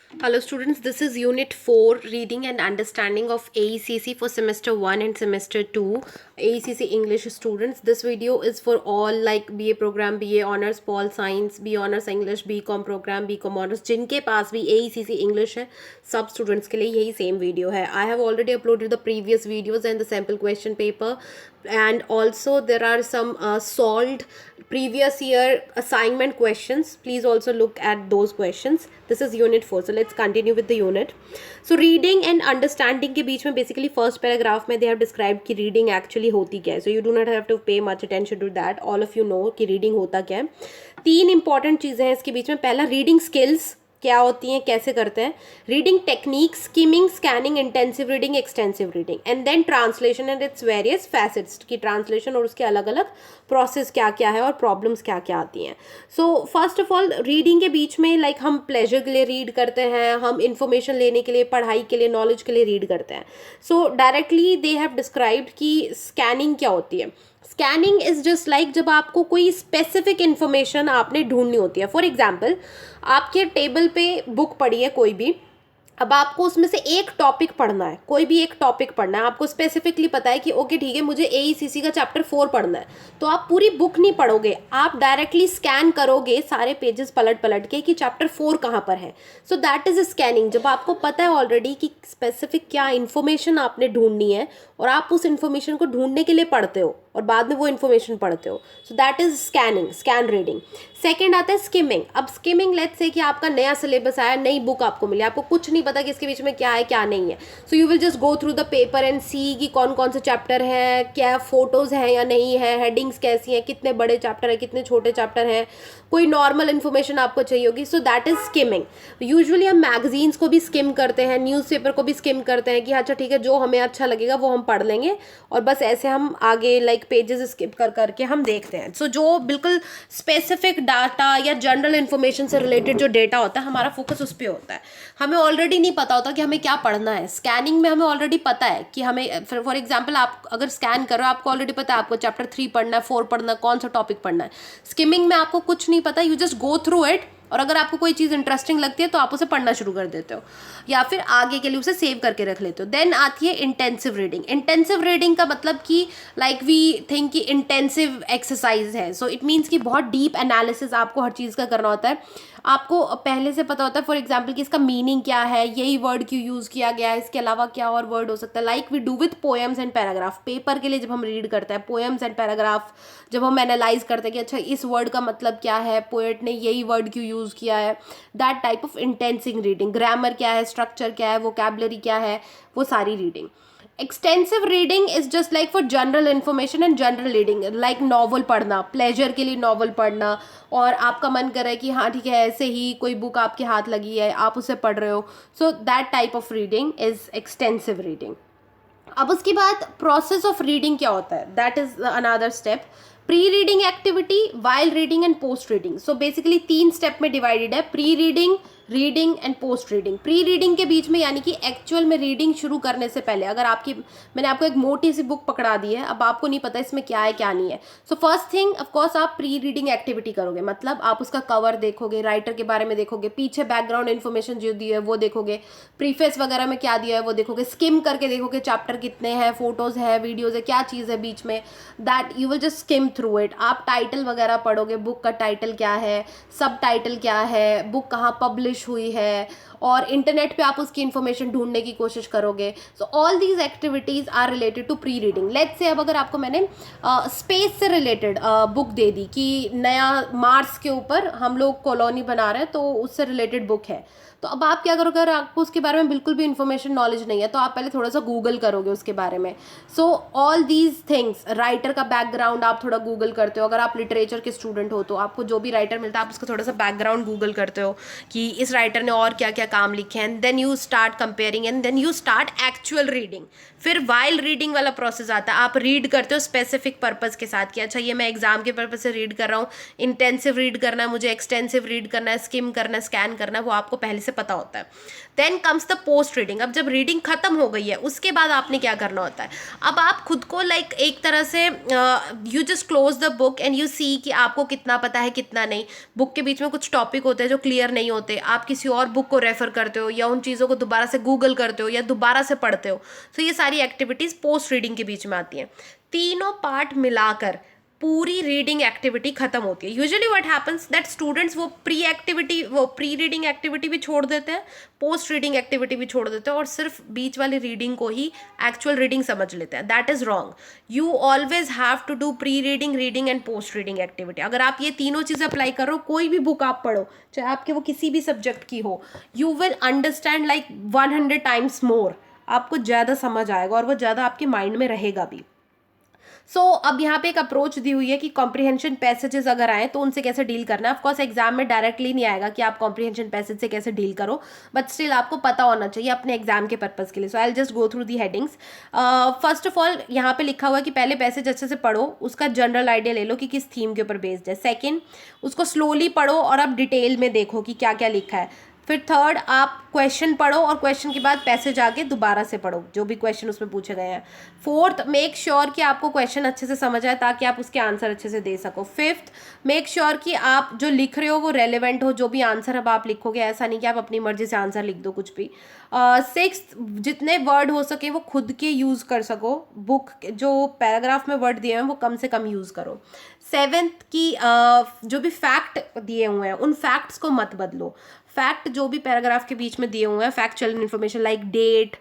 Hello students, this is Unit 4 Reading and Understanding of AECC for Semester 1 and Semester 2 AECC English students. This video is for all like BA program, BA Honours, Pol Science, BA Honours English, BCom program, BCom Honours जिनके पास भी AECC English है सब students के लिए यही same video है. I have already uploaded the previous videos and the sample question paper, and also there are some solved previous year assignment questions. Please also look at those questions. This is unit 4, so let's continue with the unit. So reading and understanding के बीच में basically first paragraph में they have described कि reading actually होती क्या है. So you do not have to pay much attention to that. All of you know कि reading होता क्या है. 3 important चीज़ें हैं इसके बीच में. पहला reading skills क्या होती हैं, कैसे करते हैं, reading technique, skimming, scanning, intensive reading, extensive reading, and then translation and its various facets की ट्रांसलेशन और उसके अलग अलग प्रोसेस क्या क्या है और प्रॉब्लम्स क्या क्या आती हैं. So first of all reading के बीच में लाइक हम प्लेजर के लिए रीड करते हैं, हम इंफॉर्मेशन लेने के लिए, पढ़ाई के लिए, नॉलेज के लिए रीड करते हैं. सो डायरेक्टली दे हैव डिस्क्राइब्ड कि स्कैनिंग क्या होती है. स्कैनिंग इज जस्ट लाइक जब आपको कोई स्पेसिफिक इन्फॉर्मेशन आपने ढूंढनी होती है. फॉर एग्जाम्पल आपके टेबल पे बुक पड़ी है कोई भी, अब आपको उसमें से एक टॉपिक पढ़ना है, कोई भी एक टॉपिक पढ़ना है, आपको स्पेसिफिकली पता है कि ओके ठीक है मुझे AECC का चैप्टर 4 पढ़ना है, तो आप पूरी बुक नहीं पढ़ोगे, आप डायरेक्टली स्कैन करोगे सारे पेजेस पलट पलट के कि चैप्टर 4 कहाँ पर है. So that is scanning. जब आपको पता है ऑलरेडी कि स्पेसिफिक क्या इन्फॉर्मेशन आपने ढूंढनी है और आप उस इन्फॉर्मेशन को ढूंढने के लिए पढ़ते हो और बाद में वो इन्फॉर्मेशन पढ़ते हो. So that is scanning, scan reading. Second आता है स्किमिंग. अब स्किमिंग लेट्स से कि आपका नया सिलेबस आया, नई बुक आपको मिली, आपको कुछ नहीं पता कि इसके बीच में क्या है क्या नहीं है. So you will just go through the paper and see कि कौन कौन से चैप्टर है, क्या फोटोज़ हैं या नहीं है, हेडिंग्स कैसी हैं, कितने बड़े चैप्टर हैं, कितने छोटे चैप्टर हैं, कोई नॉर्मल इन्फॉर्मेशन आपको चाहिए होगी. So that is skimming. Usually हम मैगजीन्स को भी स्किम करते हैं, न्यूज़पेपर को भी स्किम करते हैं कि अच्छा ठीक है जो हमें अच्छा लगेगा वो हम पढ़ लेंगे और बस ऐसे हम आगे लाइक पेजेस स्किप कर करके हम देखते हैं. सो जो बिल्कुल स्पेसिफिक डाटा या जनरल इन्फॉर्मेशन से रिलेटेड जो डेटा होता है हमारा फोकस उस पर होता है. हमें ऑलरेडी नहीं पता होता कि हमें क्या पढ़ना है. स्कैनिंग में हमें ऑलरेडी पता है कि हमें फॉर एग्जांपल आप अगर स्कैन करो आपको ऑलरेडी पता है आपको चैप्टर 3 पढ़ना है, 4 पढ़ना है, कौन सा टॉपिक पढ़ना है. स्किमिंग में आपको कुछ नहीं पता, you just go through it और अगर आपको कोई चीज़ इंटरेस्टिंग लगती है तो आप उसे पढ़ना शुरू कर देते हो या फिर आगे के लिए उसे सेव करके रख लेते हो. देन आती है इंटेंसिव रीडिंग. इंटेंसिव रीडिंग का मतलब कि लाइक वी थिंक कि इंटेंसिव एक्सरसाइज है. सो इट मीन्स कि बहुत डीप एनालिसिस आपको हर चीज़ का करना होता है. आपको पहले से पता होता है फॉर एग्जाम्पल कि इसका मीनिंग क्या है, यही वर्ड क्यों यूज़ किया गया है, इसके अलावा क्या और वर्ड हो सकता है. Like we do with poems and paragraph. Paper के लिए जब हम रीड करते हैं पोएम्स एंड पैराग्राफ, जब हम एनालाइज करते हैं कि अच्छा इस वर्ड का मतलब क्या है, पोएट ने यही वर्ड क्यों यूज़ किया है, that type of intensive reading. Grammar क्या है, स्ट्रक्चर क्या है, वोकैबुलरी क्या है, वो सारी reading. Extensive reading is just like for general information and general reading. Like novel पढ़ना, प्लेजर के लिए नॉवल पढ़ना और आपका मन कर रहा है कि हाँ ठीक है ऐसे ही कोई बुक आपके हाथ लगी है आप उसे पढ़ रहे हो. So that type of reading is extensive reading. अब उसके बाद प्रोसेस ऑफ रीडिंग क्या होता है, that is another step. Pre reading activity, while reading and post reading. So basically 3 step में डिवाइडेड है. Pre reading, reading and post reading. Pre reading के बीच में यानी कि एक्चुअल में रीडिंग शुरू करने से पहले अगर आपकी मैंने आपको एक मोटी सी बुक पकड़ा दी है, अब आपको नहीं पता इसमें क्या है क्या नहीं है. So first thing of course आप प्री रीडिंग एक्टिविटी करोगे, मतलब आप उसका कवर देखोगे, राइटर के बारे में देखोगे, पीछे बैकग्राउंड इन्फॉर्मेशन जो दी है वो देखोगे, प्रीफेस वगैरह में क्या दिया है वो देखोगे, स्किम करके देखोगे चैप्टर कितने हैं, फोटोज़ है, वीडियोज़ है, क्या चीज़ है बीच में, that you will just skim through it. आप टाइटल वगैरह पढ़ोगे, बुक का टाइटल क्या है, सब टाइटल क्या है, बुक कहाँ पब्लिश हुई है, और इंटरनेट पे आप उसकी इन्फॉर्मेशन ढूंढने की कोशिश करोगे. So all these activities are related to pre reading. Let's say अब अगर आपको मैंने स्पेस से रिलेटेड बुक दे दी कि नया मार्स के ऊपर हम लोग कॉलोनी बना रहे हैं तो उससे रिलेटेड बुक है, तो अब आप क्या करोगे, अगर आपको उसके बारे में बिल्कुल भी इन्फॉर्मेशन नॉलेज नहीं है तो आप पहले थोड़ा सा गूगल करोगे उसके बारे में. सो ऑल दीज थिंग्स, राइटर का बैकग्राउंड आप थोड़ा गूगल करते हो. अगर आप लिटरेचर के स्टूडेंट हो तो आपको जो भी राइटर मिलता है आप उसका थोड़ा सा बैकग्राउंड गूगल करते हो कि इस राइटर ने और क्या क्या काम लिखे हैं. Then you start comparing and then you start actual reading. फिर वाइल रीडिंग वाला प्रोसेस आता है. आप रीड करते हो स्पेसिफिक पर्पज़ के साथ कि अच्छा ये मैं एग्जाम के पर्पज़ से रीड कर रहा हूँ, इंटेंसिव रीड करना है मुझे, एक्सटेंसिव रीड करना है, स्किम करना है, स्कैन करना है, वो आपको पहले से पता होता है. Then comes the post reading. अब जब रीडिंग खत्म हो गई है उसके बाद आपने क्या करना होता है, अब आप खुद को लाइक एक तरह से you just close the book and you see कि आपको कितना पता है कितना नहीं. बुक के बीच में कुछ टॉपिक होते हैं जो क्लियर नहीं होते, आप किसी और बुक को रेफर करते हो या उन चीज़ों को दोबारा से गूगल करते हो या दोबारा से पढ़ते हो, तो ये सारी एक्टिविटीज़ पोस्ट रीडिंग के बीच में आती हैं। तीनों पार्ट मिलाकर पूरी रीडिंग एक्टिविटी खत्म होती है। Usually what happens that students वो प्री रीडिंग एक्टिविटी भी छोड़ देते हैं, पोस्ट रीडिंग एक्टिविटी भी छोड़ देते हैं और सिर्फ बीच वाली रीडिंग को ही एक्चुअल रीडिंग समझ लेते हैं। That is wrong. You always have to do pre reading, reading and post reading activity. अगर आप ये तीनों चीज़ें अप्लाई करो, कोई भी बुक आप पढ़ो, चाहे आपके वो किसी भी सब्जेक्ट की हो, you will understand like 100 times more. आपको ज़्यादा समझ आएगा और वो ज़्यादा आपके माइंड में रहेगा भी। अब यहाँ पे एक अप्रोच दी हुई है कि कॉम्प्रिहेंशन पैसेजेस अगर आए तो उनसे कैसे डील करना है। ऑफकोर्स एग्जाम में डायरेक्टली नहीं आएगा कि आप कॉम्प्रिहेंशन पैसेज से कैसे डील करो, बट स्टिल आपको पता होना चाहिए अपने एग्जाम के पर्पज के लिए। So I will just go through the headings. First of all यहाँ पे लिखा हुआ है कि पहले पैसेज अच्छे से पढ़ो, उसका जनरल आइडिया ले लो कि किस थीम के ऊपर बेस्ड है। सेकेंड, उसको स्लोली पढ़ो और अब डिटेल में देखो कि क्या क्या लिखा है। फिर थर्ड, आप क्वेश्चन पढ़ो और क्वेश्चन के बाद पैसेज आके दोबारा से पढ़ो जो भी क्वेश्चन उसमें पूछे गए हैं। फोर्थ, मेक श्योर कि आपको क्वेश्चन अच्छे से समझ आए ताकि आप उसके आंसर अच्छे से दे सको। फिफ्थ, मेक श्योर कि आप जो लिख रहे हो वो रेलेवेंट हो, जो भी आंसर अब आप लिखोगे, ऐसा नहीं कि आप अपनी मर्जी से आंसर लिख दो कुछ भी। सिक्स्थ, जितने वर्ड हो सके वो खुद के यूज़ कर सको, बुक जो पैराग्राफ में वर्ड दिए हैं वो कम से कम यूज़ करो। सेवेंथ, की जो भी फैक्ट दिए हुए हैं उन फैक्ट्स को मत बदलो। फैक्ट जो भी पैराग्राफ के बीच में दिए हुए हैं, factual information like date,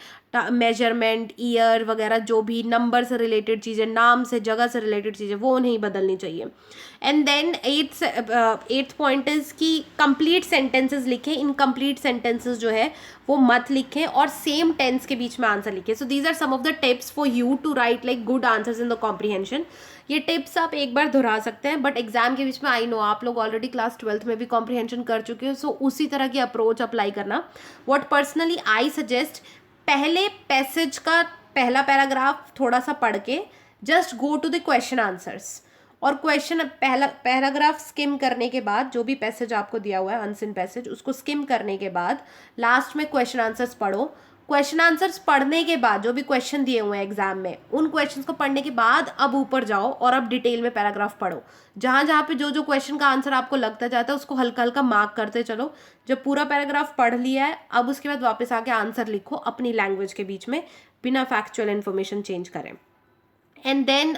measurement, year वगैरह, जो भी नंबर से रिलेटेड चीज़ें, नाम से, जगह से रिलेटेड चीज़ें, वो नहीं बदलनी चाहिए। And then eighth point is कि कंप्लीट सेंटेंसेस लिखें, इनकम्प्लीट सेंटेंसेस जो है वो मत लिखें और सेम टेंस के बीच में आंसर लिखें। So these are some of the tips for you to write like good answers in the comprehension. ये टिप्स आप एक बार दोहरा सकते हैं, बट एग्जाम के बीच में आई नो आप लोग ऑलरेडी क्लास 12th में भी कॉम्प्रीहेंशन कर चुके हो, सो उसी तरह की अप्रोच अप्लाई करना। व्हाट पर्सनली आई सजेस्ट, पहले पैसेज का पहला पैराग्राफ थोड़ा सा पढ़ के just go to the question answers, और क्वेश्चन पहला पैराग्राफ स्किम करने के बाद जो भी पैसेज आपको दिया हुआ है अनसिन पैसेज, उसको स्किम करने के बाद लास्ट में क्वेश्चन आंसर्स पढ़ो। क्वेश्चन आंसर्स पढ़ने के बाद जो भी क्वेश्चन दिए हुए हैं एग्जाम में, उन क्वेश्चंस को पढ़ने के बाद अब ऊपर जाओ और अब डिटेल में पैराग्राफ पढ़ो। जहाँ जहाँ पे जो जो क्वेश्चन का आंसर आपको लगता जाता है उसको हल्का हल्का मार्क करते चलो। जब पूरा पैराग्राफ पढ़ लिया है, अब उसके बाद वापस आके आंसर लिखो अपनी लैंग्वेज के बीच में, बिना फैक्चुअल इन्फॉर्मेशन चेंज करें। And then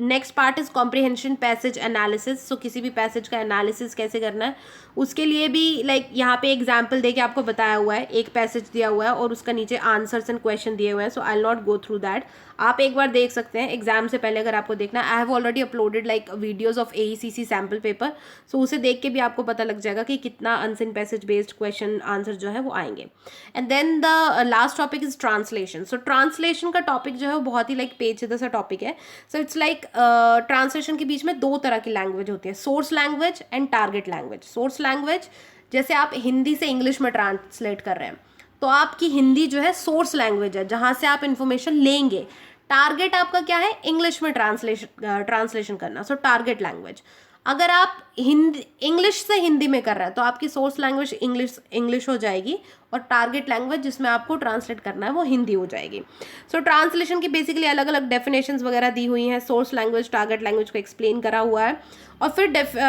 next part is comprehension passage analysis. So किसी भी पैसेज का एनालिसिस कैसे करना है उसके लिए भी लाइक यहाँ पे एग्जाम्पल दे के आपको बताया हुआ है। एक पैसेज दिया हुआ है और उसका नीचे आंसर्स एंड क्वेश्चन दिए हुए हैं। So I will not go through that, आप एक बार देख सकते हैं एग्जाम से पहले अगर आपको देखना। I have already uploaded like videos of AECC sample paper, so उसे देख के भी आपको पता लग जाएगा कि कितना unseen passage based question answer जो है वो आएंगे। And then the last topic is translation. So translation का टॉपिक जो है वो बहुत ही लाइक पेचीदा सा टॉपिक है। सो इट्स लाइक ट्रांसलेशन के बीच में दो तरह की लैंग्वेज होती है, source language and target language. Source language, जैसे आप हिंदी से इंग्लिश में ट्रांसलेट कर रहे हैं तो आपकी हिंदी जो है सोर्स लैंग्वेज है जहाँ से आप इन्फॉर्मेशन लेंगे। टारगेट आपका क्या है, इंग्लिश में ट्रांसलेशन करना, सो टारगेट लैंग्वेज। अगर आप हिंदी इंग्लिश से हिंदी में कर रहे हैं तो आपकी सोर्स लैंग्वेज इंग्लिश हो जाएगी और टारगेट लैंग्वेज जिसमें आपको ट्रांसलेट करना है वो हिंदी हो जाएगी। सो ट्रांसलेशन की बेसिकली अलग अलग डेफिनेशंस वगैरह दी हुई हैं, सोर्स लैंग्वेज, टारगेट लैंग्वेज को एक्सप्लेन करा हुआ है। और फिर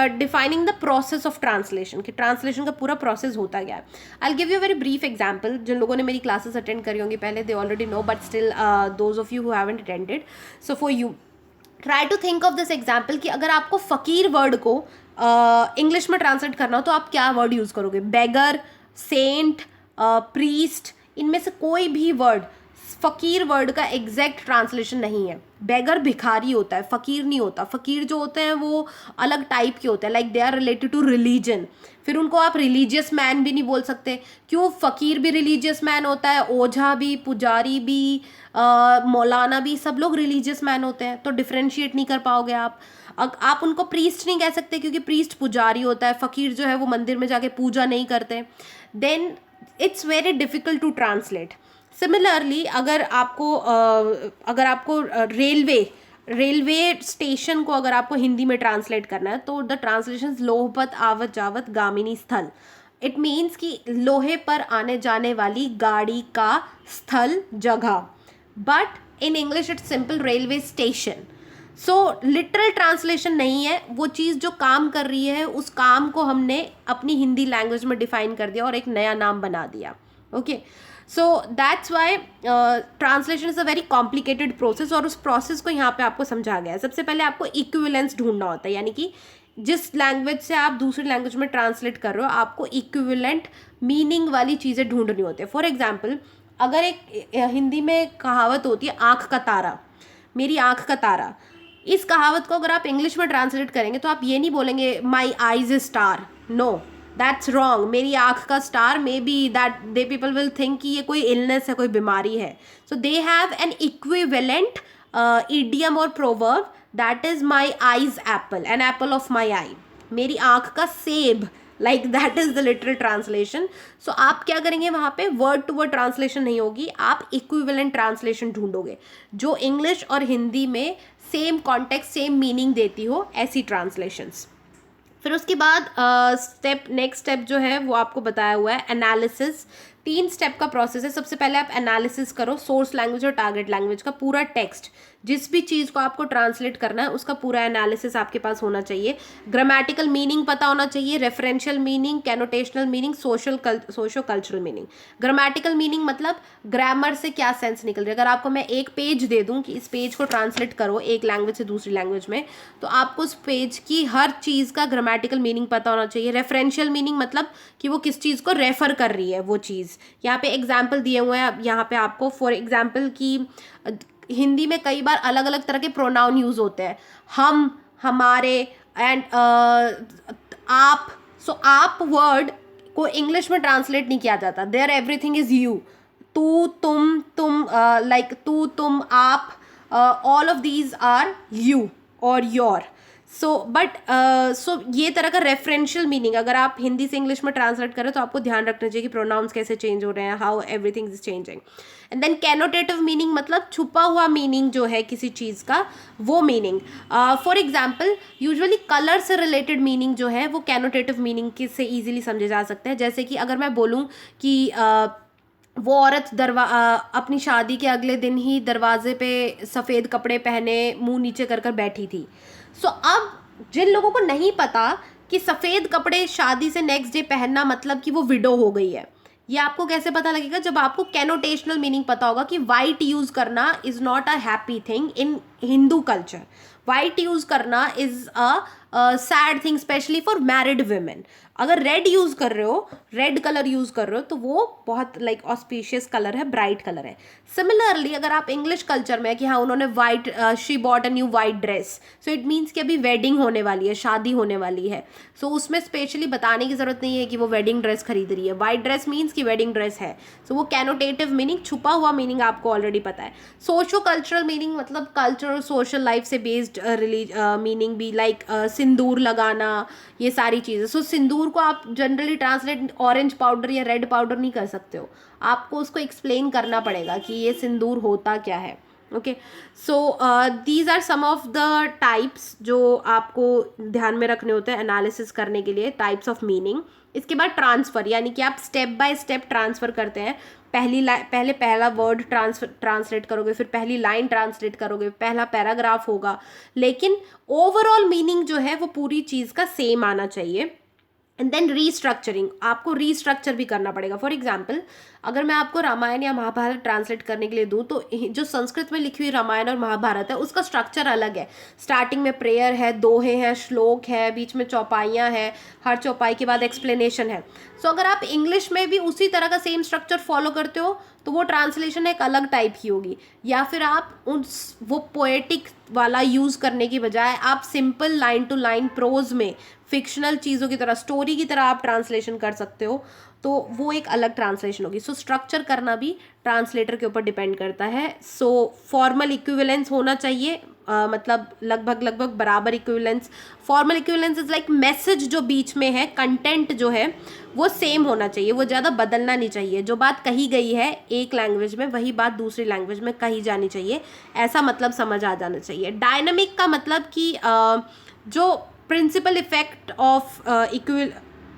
defining the process of translation, कि ट्रांसलेशन का पूरा प्रोसेस होता क्या है। I will give you very brief example. जिन लोगों ने मेरी क्लासेस अटेंड करी होंगी पहले, they already know, but still those of you who haven't attended, so for you try to think of this example कि अगर आपको फ़कीर वर्ड को इंग्लिश में ट्रांसलेट करना हो तो आप क्या वर्ड यूज़ करोगे। बेगर, सेंट, प्रीस्ट, इनमें से कोई भी वर्ड फ़कीर वर्ड का एग्जैक्ट ट्रांसलेशन नहीं है। बेगर भिखारी होता है, फ़कीर नहीं होता। फ़कीर जो होते हैं वो अलग टाइप के होते हैं, like they are related to religion. फिर उनको आप रिलीजियस मैन भी नहीं बोल सकते, क्यों, फ़कीर भी रिलीजियस मैन होता है, ओझा भी, पुजारी भी, मौलाना भी, सब लोग रिलीजियस मैन होते हैं, तो डिफ्रेंशिएट नहीं कर पाओगे आप। आप उनको प्रीस्ट नहीं कह सकते क्योंकि प्रीस्ट पुजारी होता है, फ़कीर जो है वो मंदिर में जाके पूजा नहीं करते। Then it's very difficult to translate. Similarly अगर आपको रेलवे स्टेशन को अगर आपको हिंदी में ट्रांसलेट करना है तो द ट्रांसलेशन लोहपत आवत जावत गामिनी स्थल। इट मीन्स कि लोहे पर आने जाने वाली गाड़ी का स्थल, जगह। But in English it's simple railway station. So literal translation नहीं है, वो चीज़ जो काम कर रही है उस काम को हमने अपनी हिंदी लैंग्वेज में डिफाइन कर दिया और एक नया नाम बना दिया. Okay, so that's why translation is a very complicated process, और उस प्रोसेस को यहाँ पे आपको समझा गया है. सबसे पहले आपको इक्विवेलेंस ढूंढना होता है, यानी कि जिस लैंग्वेज से आप दूसरी लैंग्वेज में ट्रांसलेट कर रहे हो आपको इक्विवेलेंट मीनिंग वाली चीज़ें ढूंढनी होती है. फॉर एग्जाम्पल, अगर एक हिंदी में कहावत होती है आँख का तारा, मेरी आँख का तारा, इस कहावत को अगर आप इंग्लिश में ट्रांसलेट करेंगे तो आप ये नहीं बोलेंगे my eyes is star, no, that's wrong. मेरी आँख का star, maybe that they people will think कि ये कोई इलनेस है, कोई बीमारी है. So they have an equivalent idiom और proverb, that is my eyes apple, an apple of my eye, मेरी आँख का सेब, like that is the literal translation. So आप क्या करेंगे, वहाँ पे वर्ड टू वर्ड ट्रांसलेशन नहीं होगी, आप इक्विवेलेंट ट्रांसलेशन ढूंढोगे जो इंग्लिश और हिंदी में सेम कॉन्टेक्स्ट सेम मीनिंग देती हो, ऐसी ट्रांसलेशंस. फिर उसके बाद नेक्स्ट स्टेप जो है वो आपको बताया हुआ है एनालिसिस. 3 स्टेप का प्रोसेस है. सबसे पहले आप एनालिसिस करो सोर्स लैंग्वेज और टारगेट लैंग्वेज का पूरा टेक्स्ट, जिस भी चीज़ को आपको ट्रांसलेट करना है उसका पूरा एनालिसिस आपके पास होना चाहिए. ग्रामेटिकल मीनिंग पता होना चाहिए, referential meaning, connotational meaning, socio cultural meaning. Grammatical meaning मतलब ग्रामर से क्या सेंस निकल रही है. अगर आपको मैं एक पेज दे दूं कि इस पेज को ट्रांसलेट करो एक लैंग्वेज से दूसरी लैंग्वेज में, तो आपको उस पेज की हर चीज़ का ग्रामेटिकल मीनिंग पता होना चाहिए. रेफरेंशियल मीनिंग मतलब कि वो किस चीज़ को रेफर कर रही है वो चीज़. यहाँ पे एग्जाम्पल दिए हुए हैं यहाँ पे आपको. फॉर एग्जाम्पल की हिंदी में कई बार अलग अलग तरह के प्रोनाउन यूज होते हैं, हम, हमारे एंड आप. सो आप वर्ड को इंग्लिश में ट्रांसलेट नहीं किया जाता. देयर एवरीथिंग इज यू, तू, तुम, लाइक तू, तुम, आप, all of these are you और योर. सो ये तरह का रेफरेंशियल मीनिंग अगर आप हिंदी से इंग्लिश में ट्रांसलेट करें तो आपको ध्यान रखना चाहिए कि प्रोनाउंस कैसे चेंज हो रहे हैं, how everything is changing. And then connotative meaning मतलब छुपा हुआ मीनिंग जो है किसी चीज़ का, वो meaning. For example, usually colour से रिलेटेड मीनिंग जो है वो कैनोटेटिव मीनिंग के से ईजिली समझे जा सकते हैं. जैसे कि अगर मैं बोलूँ कि वो औरत अपनी शादी के अगले दिन ही दरवाजे पे सफ़ेद कपड़े पहने मुंह नीचे कर कर बैठी थी. सो अब जिन लोगों को नहीं पता कि सफ़ेद कपड़े शादी से नेक्स्ट डे पहनना मतलब कि वो विडो हो गई है, ये आपको कैसे पता लगेगा, जब आपको कैनोटेशनल मीनिंग पता होगा कि वाइट यूज़ करना is not a happy thing in Hindu culture. White use करना is a sad thing specially for married women. अगर रेड यूज़ कर रहे हो, रेड कलर यूज़ कर रहे हो तो वो बहुत लाइक ऑस्पिशियस कलर है, ब्राइट कलर है. सिमिलरली अगर आप इंग्लिश कल्चर में कि हाँ उन्होंने white, she bought a new white dress, so it means कि अभी वेडिंग होने वाली है, शादी होने वाली है. सो उसमें स्पेशली बताने की ज़रूरत नहीं है कि वो वेडिंग ड्रेस खरीद रही है. वाइट ड्रेस मीन्स कि वेडिंग ड्रेस है. सो वो कैनोटेटिव मीनिंग, छुपा हुआ मीनिंग आपको ऑलरेडी पता है. सोशो कल्चरल मीनिंग मतलब कल्चर और सोशल लाइफ से बेस्ड मीनिंग भी, लाइक सिंदूर लगाना, ये सारी चीज़ें. सो सिंदूर को आप जनरली ट्रांसलेट ऑरेंज पाउडर या रेड पाउडर नहीं कर सकते हो, आपको उसको एक्सप्लेन करना पड़ेगा कि ये सिंदूर होता क्या है. Okay, so these are some of the types जो आपको ध्यान में रखने होते हैं एनालिसिस करने के लिए, टाइप्स ऑफ मीनिंग. इसके बाद ट्रांसफ़र, यानी कि आप स्टेप बाय स्टेप ट्रांसफ़र करते हैं. पहले पहला वर्ड ट्रांसलेट करोगे, फिर पहली लाइन ट्रांसलेट करोगे, पहला पैराग्राफ होगा, लेकिन ओवरऑल मीनिंग जो है वो पूरी चीज़ का सेम आना चाहिए. एंड देन रीस्ट्रक्चरिंग, आपको रीस्ट्रक्चर भी करना पड़ेगा. फॉर एग्जाम्पल, अगर मैं आपको रामायण या महाभारत ट्रांसलेट करने के लिए दूँ तो जो संस्कृत में लिखी हुई रामायण और महाभारत है उसका स्ट्रक्चर अलग है. स्टार्टिंग में प्रेयर है, दोहे हैं, श्लोक है, बीच में चौपाइयाँ हैं, हर चौपाई के बाद एक्सप्लेनेशन है. सो अगर आप इंग्लिश में भी उसी तरह का सेम स्ट्रक्चर फॉलो करते हो तो वो ट्रांसलेशन एक अलग टाइप की होगी. या फिर आप वो पोएटिक वाला यूज़ करने की बजाय आप simple line to line prose में फिक्शनल चीज़ों की तरह, स्टोरी की तरह आप ट्रांसलेशन कर सकते हो, तो वो एक अलग ट्रांसलेशन होगी. सो स्ट्रक्चर करना भी ट्रांसलेटर के ऊपर डिपेंड करता है. सो फॉर्मल इक्विवेलेंस होना चाहिए, मतलब लगभग बराबर equivalence. Formal equivalence is like message जो बीच में है, कंटेंट जो है वो सेम होना चाहिए, वो ज़्यादा बदलना नहीं चाहिए. जो बात कही गई है एक लैंग्वेज में वही बात दूसरी लैंग्वेज में कही जानी चाहिए, ऐसा मतलब समझ आ जाना चाहिए. डायनामिक का मतलब कि जो principle effect of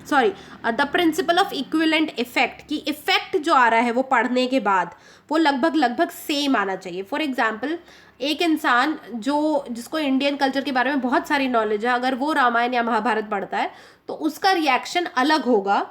sorry, the principle of equivalent effect, कि इफेक्ट जो आ रहा है वो पढ़ने के बाद वो लगभग लगभग सेम आना चाहिए. फॉर एग्जाम्पल, एक इंसान जिसको इंडियन कल्चर के बारे में बहुत सारी नॉलेज है, अगर वो रामायण या महाभारत पढ़ता है तो उसका रिएक्शन अलग होगा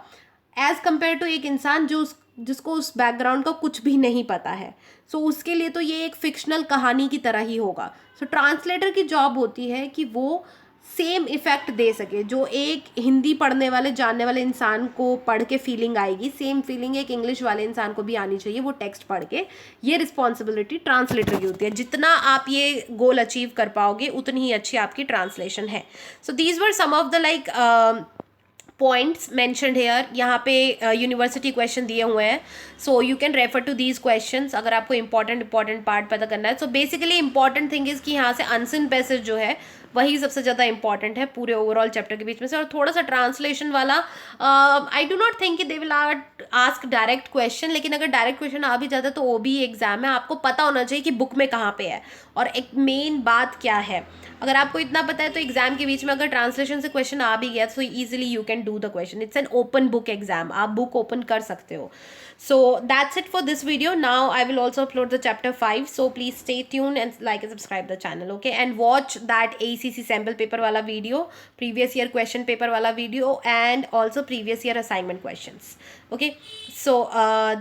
एज कंपेयर टू एक इंसान जिसको उस बैकग्राउंड का कुछ भी नहीं पता है. सो उसके लिए तो ये एक फिक्शनल कहानी की तरह ही होगा. सो ट्रांसलेटर की जॉब होती है कि वो सेम इफेक्ट दे सके. जो एक हिंदी पढ़ने वाले जानने वाले इंसान को पढ़ के फीलिंग आएगी, सेम फीलिंग एक इंग्लिश वाले इंसान को भी आनी चाहिए वो टेक्स्ट पढ़ के. ये रिस्पॉन्सिबिलिटी ट्रांसलेटर की होती है. जितना आप ये गोल अचीव कर पाओगे उतनी ही अच्छी आपकी ट्रांसलेशन है. So these were some of the like points mentioned here. यहाँ पे यूनिवर्सिटी क्वेश्चन दिए हुए हैं, so you can refer to these questions अगर आपको इंपॉर्टेंट पार्ट पता करना है. So basically important thing is कि यहाँ से अनसिन पैसेज जो है वही सबसे ज़्यादा इंपॉर्टेंट है पूरे ओवरऑल चैप्टर के बीच में से. और थोड़ा सा ट्रांसलेशन वाला आई डू नॉट थिंक कि they will ask direct question, लेकिन अगर डायरेक्ट क्वेश्चन आ भी जाता है तो ओबी एग्जाम है, आपको पता होना चाहिए कि बुक में कहाँ पे है और एक मेन बात क्या है. अगर आपको इतना पता है तो एग्जाम के बीच में अगर ट्रांसलेशन से क्वेश्चन आ भी गया तो easily you can do the question. It's an open book exam, आप बुक ओपन कर सकते हो. So that's it for this video. Now I will also upload the chapter 5, so please stay tuned and like and subscribe the channel, okay, and watch that ACC sample paper wala video, previous year question paper wala video, and also previous year assignment questions, okay. So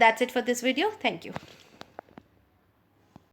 that's it for this video. Thank you.